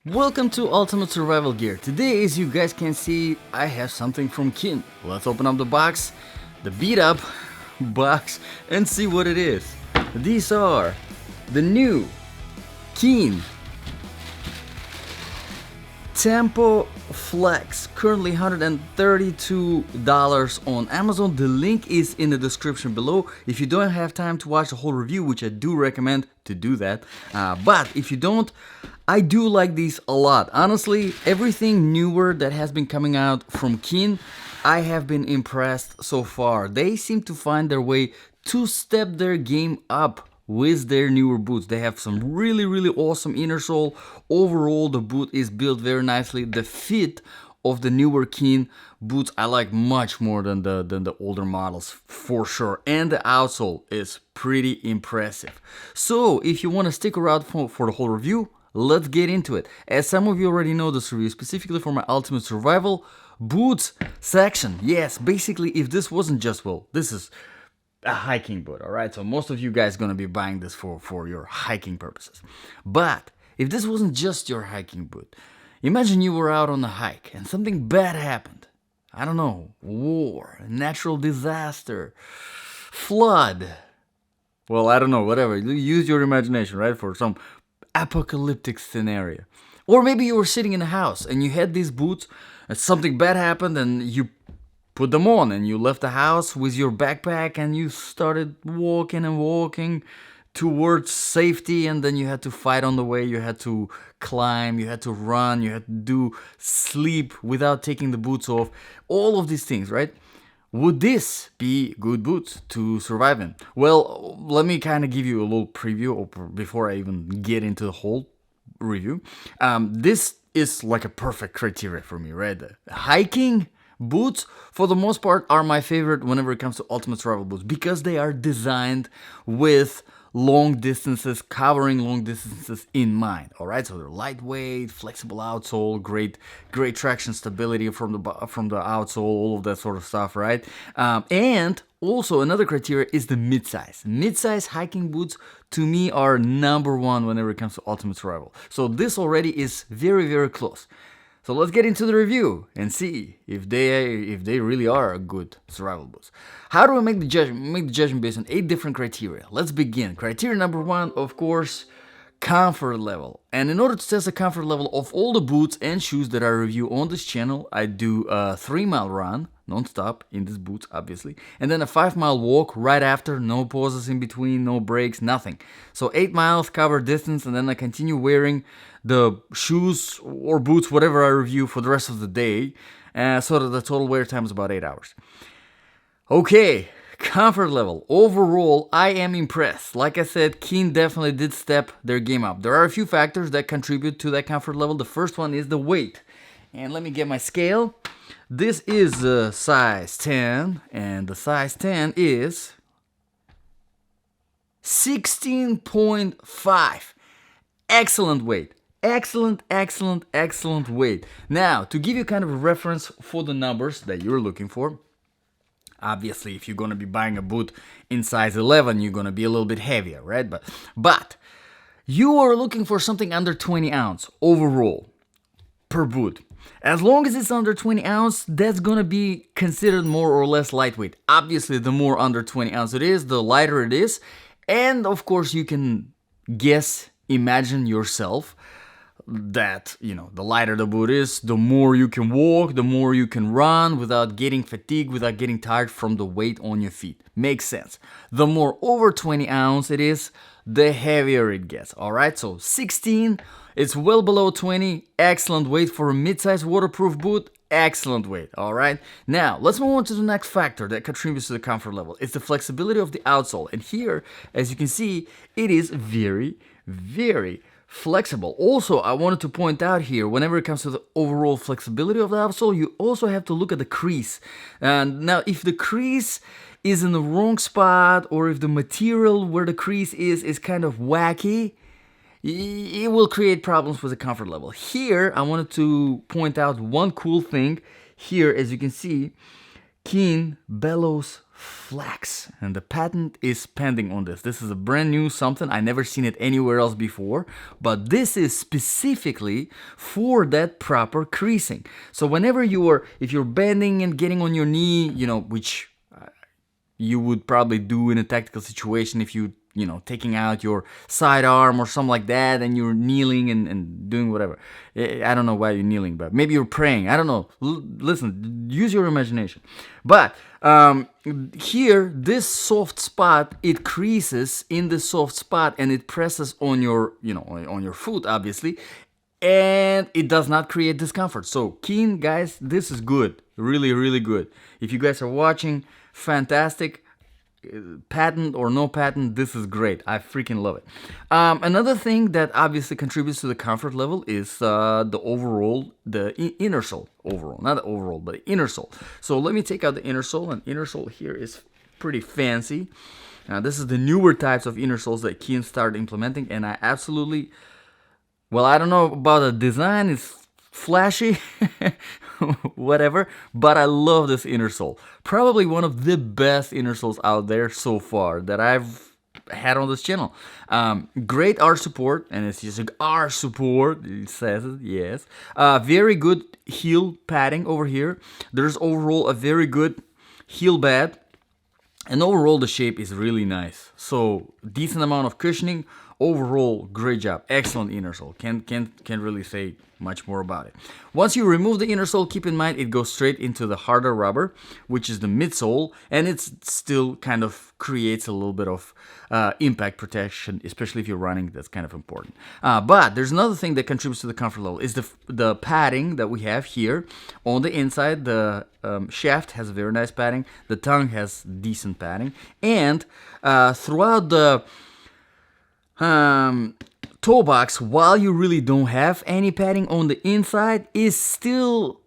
Welcome to Ultimate Survival Gear. Today, as you guys can see, I have something from KEEN. Let's open up the box, the beat up box, and see what it is. These are the new KEEN Tempo Flex, currently $132 on Amazon. The link is in the description below. If you don't have time to watch the whole review, which I do recommend to do that, but if you don't, I do like these a lot. Honestly, everything newer that has been coming out from KEEN, I have been impressed so far. They seem to find their way to step their game up with their newer boots. They have some really awesome inner sole. Overall, the boot is built very nicely. The fit of the newer KEEN boots I like much more than the older models, for sure. And the outsole is pretty impressive. So if you want to stick around for the whole review, let's get into it. As some of you already know, this review specifically for my Ultimate Survival boots section. Yes, basically, if this wasn't just, well, this is a hiking boot, all right? So most of you guys gonna be buying this for your hiking purposes. But if this wasn't just your hiking boot, imagine you were out on a hike and something bad happened. I don't know, war, natural disaster, flood. Well, I don't know, whatever. Use your imagination, right? For some apocalyptic scenario. Or maybe you were sitting in a house and you had these boots and something bad happened and you put them on and you left the house with your backpack and you started walking towards safety, and then you had to fight on the way, you had to climb, you had to run, you had to do sleep without taking the boots off, all of these things, right? Would this be good boots to survive in? Well, let me kind of give you a little preview before I even get into the whole review. This is like a perfect criteria for me, right? Hiking boots, for the most part, are my favorite whenever it comes to Ultimate Survival boots because they are designed with long distances, covering long distances in mind. All right, so they're lightweight, flexible outsole, great traction stability from the outsole, all of that sort of stuff, right? And also another criteria is the mid-size. Mid-size hiking boots to me are number one whenever it comes to Ultimate Survival. So this already is very close. So let's get into the review and see if they really are good survival boots. How do I make the judgment? Make the judgment based on 8 different criteria. Let's begin. Criteria number 1, of course, comfort level. And in order to test the comfort level of all the boots and shoes that I review on this channel, I do a 3-mile run non-stop in these boots, obviously, and then a 5-mile walk right after, no pauses in between, no breaks, nothing. So 8 miles cover distance, and then I continue wearing the shoes or boots, whatever I review, for the rest of the day, so that the total wear time is about 8 hours. Okay, comfort level. Overall, I am impressed. Like I said, KEEN definitely did step their game up. There are a few factors that contribute to that comfort level. The first one is the weight. And let me get my scale. This is a size 10, and the size 10 is 16.5. Excellent weight. Excellent weight. Now, to give you kind of a reference for the numbers that you're looking for, obviously, if you're going to be buying a boot in size 11, you're going to be a little bit heavier, right? But you are looking for something under 20 ounce overall per boot. As long as it's under 20 ounce, that's going to be considered more or less lightweight. Obviously, the more under 20 ounce it is, the lighter it is. And of course, you can imagine yourself that, the lighter the boot is, the more you can walk, the more you can run without getting fatigued, without getting tired from the weight on your feet. Makes sense. The more over 20 ounce it is, the heavier it gets. All right, so 16, it's well below 20. Excellent weight for a mid-size waterproof boot. Excellent weight. All right, now let's move on to the next factor that contributes to the comfort level. It's the flexibility of the outsole, and here, as you can see, it is very flexible. Also, I wanted to point out here, whenever it comes to the overall flexibility of the outsole, you also have to look at the crease. And now, if the crease is in the wrong spot, or if the material where the crease is kind of wacky, it will create problems with the comfort level. Here, I wanted to point out one cool thing. Here, as you can see, KEEN.BELLOWS FLEX, and the patent is pending on this. This is a brand new something. I never seen it anywhere else before, but this is specifically for that proper creasing. So whenever if you're bending and getting on your knee, which you would probably do in a tactical situation if taking out your sidearm or something like that, and you're kneeling and doing whatever. I don't know why you're kneeling, but maybe you're praying. I don't know. Listen, use your imagination. But here, this soft spot, it creases in the soft spot, and it presses on your, on your foot, obviously, and it does not create discomfort. So Keen, guys, this is good. Really, really good. If you guys are watching, fantastic. Patent or no patent, this is great. I freaking love it. Another thing that obviously contributes to the comfort level is the inner sole overall. Not the overall, but the inner sole. So let me take out the inner sole, and inner sole here is pretty fancy. Now this is the newer types of inner soles that Keen started implementing, and I absolutely, well, I don't know about the design, it's flashy, whatever, but I love this inner sole. Probably one of the best inner soles out there so far that I've had on this channel. Great arch support, and it's just like arch support, it says it, yes. Very good heel padding over here. There's overall a very good heel bed, and overall the shape is really nice. So decent amount of cushioning. Overall, great job. Excellent inner sole. Can't really say much more about it. Once you remove the inner sole, keep in mind it goes straight into the harder rubber, which is the midsole, and it still kind of creates a little bit of impact protection, especially if you're running. That's kind of important. But there's another thing that contributes to the comfort level is the padding that we have here on the inside. The shaft has very nice padding. The tongue has decent padding, and throughout the toe box, while you really don't have any padding on the inside, is still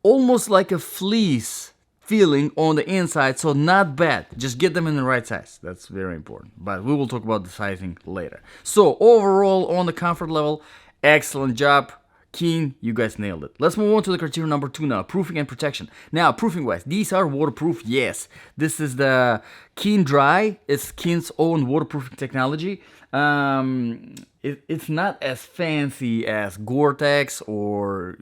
almost like a fleece feeling on the inside, so not bad. Just get them in the right size. That's very important, but we will talk about the sizing later. So overall, on the comfort level, excellent job. Keen, you guys nailed it. Let's move on to the criteria number 2 now, proofing and protection. Now, proofing wise, these are waterproof, yes. This is the KEEN.DRY. It's Keen's own waterproofing technology. It's not as fancy as Gore-Tex or,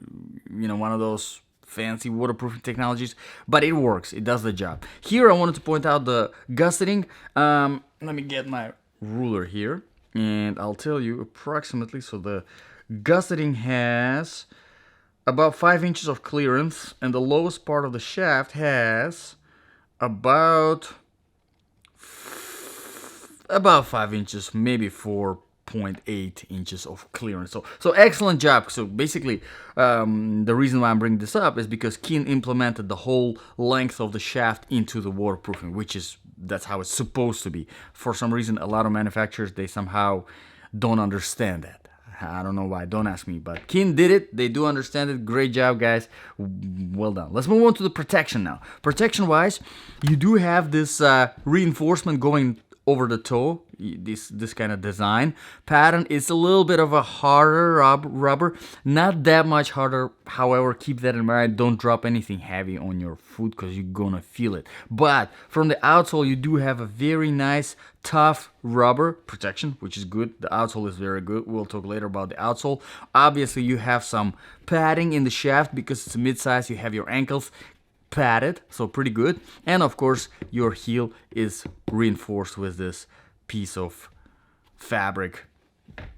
one of those fancy waterproofing technologies, but it works. It does the job. Here, I wanted to point out the gusseting. Let me get my ruler here, and I'll tell you approximately. So the gusseting has about 5 inches of clearance, and the lowest part of the shaft has about 5 inches, maybe 4.8 inches of clearance. So excellent job. So basically, the reason why I'm bringing this up is because Keen implemented the whole length of the shaft into the waterproofing, that's how it's supposed to be. For some reason, a lot of manufacturers, they somehow don't understand that. I don't know why, don't ask me, but Keen did it. They do understand it. Great job, guys. Well done. Let's move on to the protection now. Protection wise, you do have this reinforcement going over the toe, this kind of design pattern. It's a little bit of a harder rubber, not that much harder. However, keep that in mind. Don't drop anything heavy on your foot because you're gonna feel it. But from the outsole, you do have a very nice tough rubber protection, which is good. The outsole is very good. We'll talk later about the outsole. Obviously, you have some padding in the shaft because it's a mid-size. You have your ankles padded, so pretty good. And of course, your heel is reinforced with this piece of fabric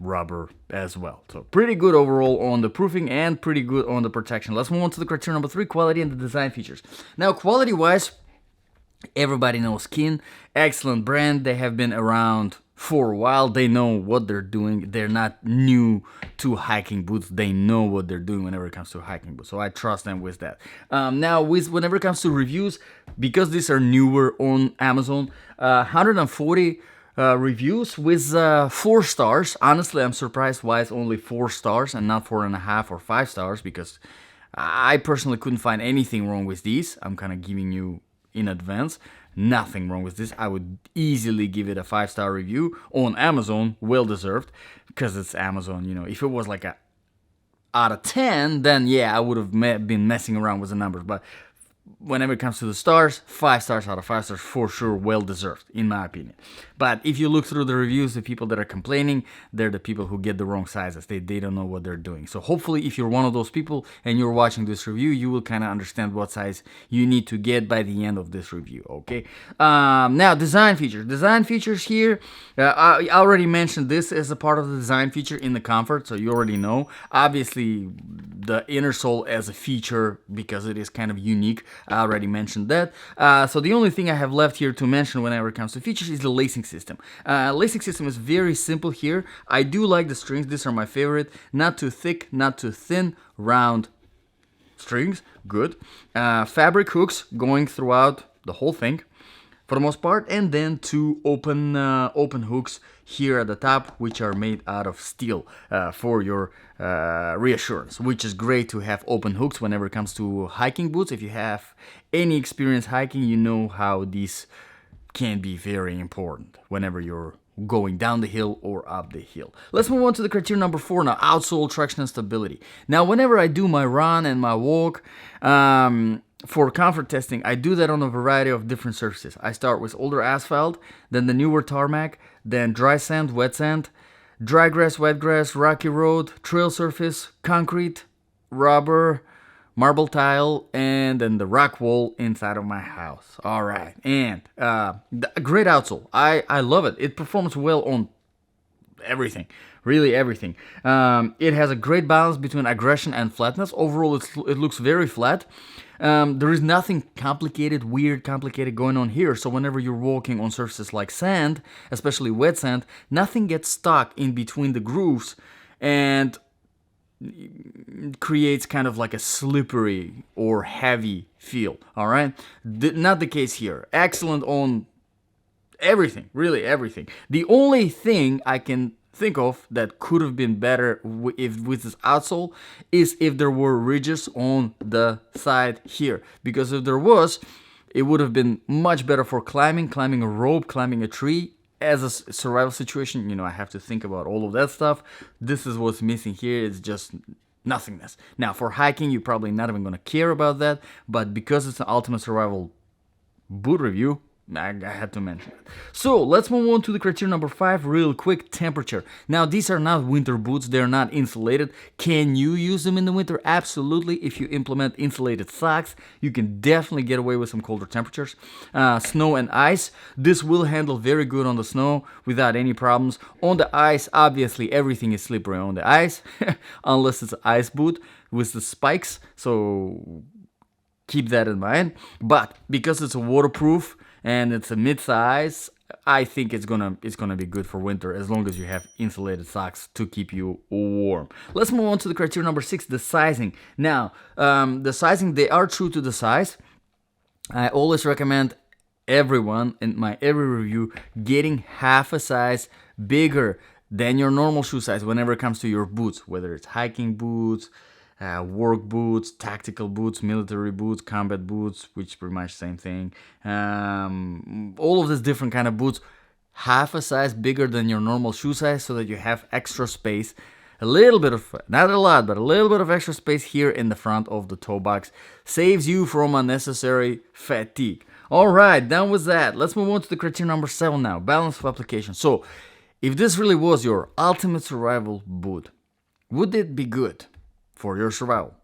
rubber as well. So pretty good overall on the proofing and pretty good on the protection. Let's move on to the criteria number 3, quality and the design features. Now, quality wise, everybody knows Keen, excellent brand. They have been around for a while. They know what they're doing. They're not new to hiking boots. They know what they're doing whenever it comes to hiking boots. So I trust them with that. Now, whenever it comes to reviews, because these are newer on Amazon, 140 reviews with 4 stars. Honestly, I'm surprised why it's only 4 stars and not 4.5 or 5 stars, because I personally couldn't find anything wrong with these. I'm kind of giving you in advance. Nothing wrong with this. I would easily give it a 5-star review on Amazon. Well deserved, because it's Amazon. If it was like a out of 10, then yeah, I would have been messing around with the numbers. But whenever it comes to the stars, 5 stars out of 5 stars for sure, well deserved, in my opinion. But if you look through the reviews, the people that are complaining, they're the people who get the wrong sizes. They don't know what they're doing. So hopefully, if you're one of those people and you're watching this review, you will kind of understand what size you need to get by the end of this review, okay? Now, design features. Design features here, I already mentioned this as a part of the design feature in the comfort, so you already know. Obviously, the inner sole as a feature, because it is kind of unique. I already mentioned that. So the only thing I have left here to mention whenever it comes to features is the lacing system. Lacing system is very simple here. I do like the strings. These are my favorite. Not too thick, not too thin, round strings. Good. Fabric hooks going throughout the whole thing for the most part, and then 2 open hooks here at the top, which are made out of steel for your reassurance, which is great to have open hooks whenever it comes to hiking boots. If you have any experience hiking, you know how these can be very important whenever you're going down the hill or up the hill. Let's move on to the criteria number 4 now, outsole traction and stability. Now, whenever I do my run and my walk, for comfort testing, I do that on a variety of different surfaces. I start with older asphalt, then the newer tarmac, then dry sand, wet sand, dry grass, wet grass, rocky road, trail surface, concrete, rubber, marble tile, and then the rock wall inside of my house. All right, and great outsole. I love it. It performs well on everything, really everything. It has a great balance between aggression and flatness. Overall, it looks very flat. There is nothing complicated, complicated going on here. So whenever you're walking on surfaces like sand, especially wet sand, nothing gets stuck in between the grooves and creates kind of like a slippery or heavy feel. All right, not the case here. Excellent on everything, really everything. The only thing I can think of that could have been better with this outsole is if there were ridges on the side here, because if there was, it would have been much better for climbing a rope, climbing a tree. As a survival situation, you know, I have to think about all of that stuff. This is what's missing here. It's just nothingness. Now, for hiking, you're probably not even going to care about that, but because it's an ultimate survival boot review, I had to mention it. So let's move on to the criteria number 5 real quick. Temperature. Now, these are not winter boots. They're not insulated. Can you use them in the winter? Absolutely. If you implement insulated socks, you can definitely get away with some colder temperatures. Snow and ice. This will handle very good on the snow without any problems. On the ice, obviously everything is slippery on the ice unless it's an ice boot with the spikes. So keep that in mind. But because it's a waterproof and it's a mid-size, I think it's gonna be good for winter as long as you have insulated socks to keep you warm. Let's move on to the criteria number 6, the sizing. Now, the sizing, they are true to the size. I always recommend everyone in my every review getting half a size bigger than your normal shoe size whenever it comes to your boots, whether it's hiking boots, work boots, tactical boots, military boots, combat boots, which pretty much same thing. All of these different kind of boots, half a size bigger than your normal shoe size, so that you have extra space, a little bit of, not a lot, but a little bit of extra space here in the front of the toe box. Saves you from unnecessary fatigue. All right, done with that. Let's move on to the criteria number 7 now, balance of application. So, if this really was your ultimate survival boot, would it be good for your survival?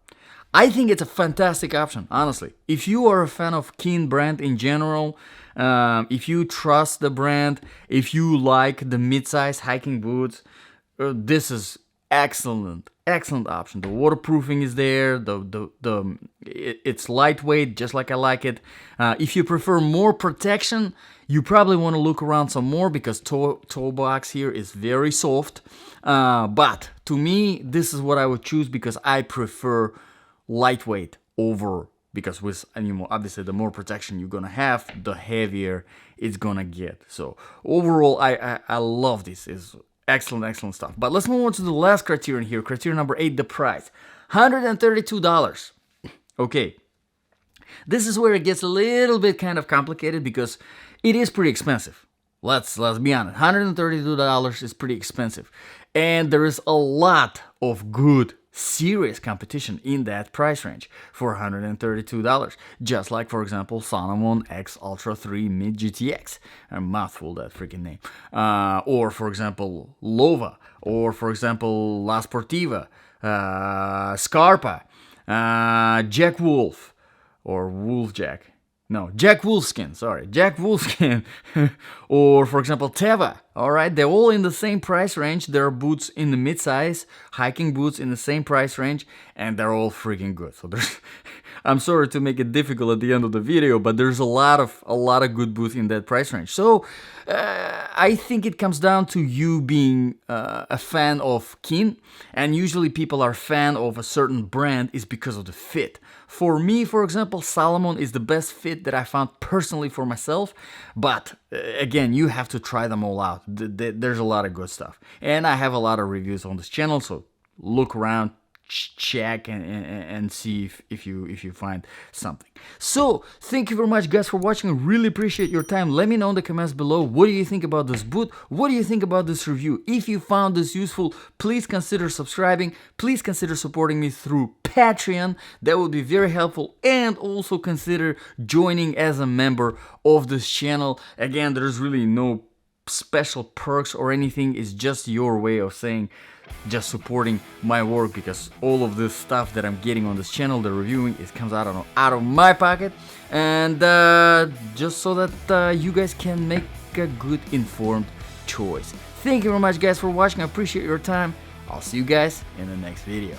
I think it's a fantastic option, honestly. If you are a fan of KEEN brand in general, if you trust the brand, if you like the mid-size hiking boots, this is excellent option. The waterproofing is there. It's lightweight, just like I like it. If you prefer more protection, you probably want to look around some more, because toe box here is very soft. But to me, this is what I would choose, because I prefer lightweight over, because with obviously the more protection you're gonna have, the heavier it's gonna get. So overall, I love this. It's excellent stuff. But let's move on to the last criterion here. Criteria number 8, the price. $132. Okay. This is where it gets a little bit kind of complicated, because it is pretty expensive. Let's be honest. $132 is pretty expensive. And there is a lot of good serious competition in that price range for $132, just like, for example, Salomon X Ultra 3 Mid GTX, a mouthful, that freaking name, or for example Lova, or for example La Sportiva, Scarpa, Jack Wolf, or Wolf Jack. No, Jack Wolfskin, sorry, Jack Wolfskin, or for example Teva. All right, they're all in the same price range. There are boots in the mid-size, hiking boots in the same price range, and they're all freaking good. So there's, I'm sorry to make it difficult at the end of the video, but there's a lot of good boots in that price range. So I think it comes down to you being a fan of Keen, and usually people are fan of a certain brand is because of the fit. For me, for example, Salomon is the best fit that I found personally for myself, but again, you have to try them all out. There's a lot of good stuff, and I have a lot of reviews on this channel, so look around, check and see if you find something. So thank you very much, guys, for watching. I really appreciate your time. Let me know in the comments below, what do you think about this boot? What do you think about this review? If you found this useful, please consider subscribing. Please consider supporting me through Patreon. That would be very helpful, and also consider joining as a member of this channel. Again, there's really no special perks or anything. It's just your way of saying just supporting my work, because all of this stuff that I'm getting on this channel, the reviewing, it comes out of my pocket, and just so that you guys can make a good informed choice. Thank you very much, guys, for watching. I appreciate your time. I'll see you guys in the next video.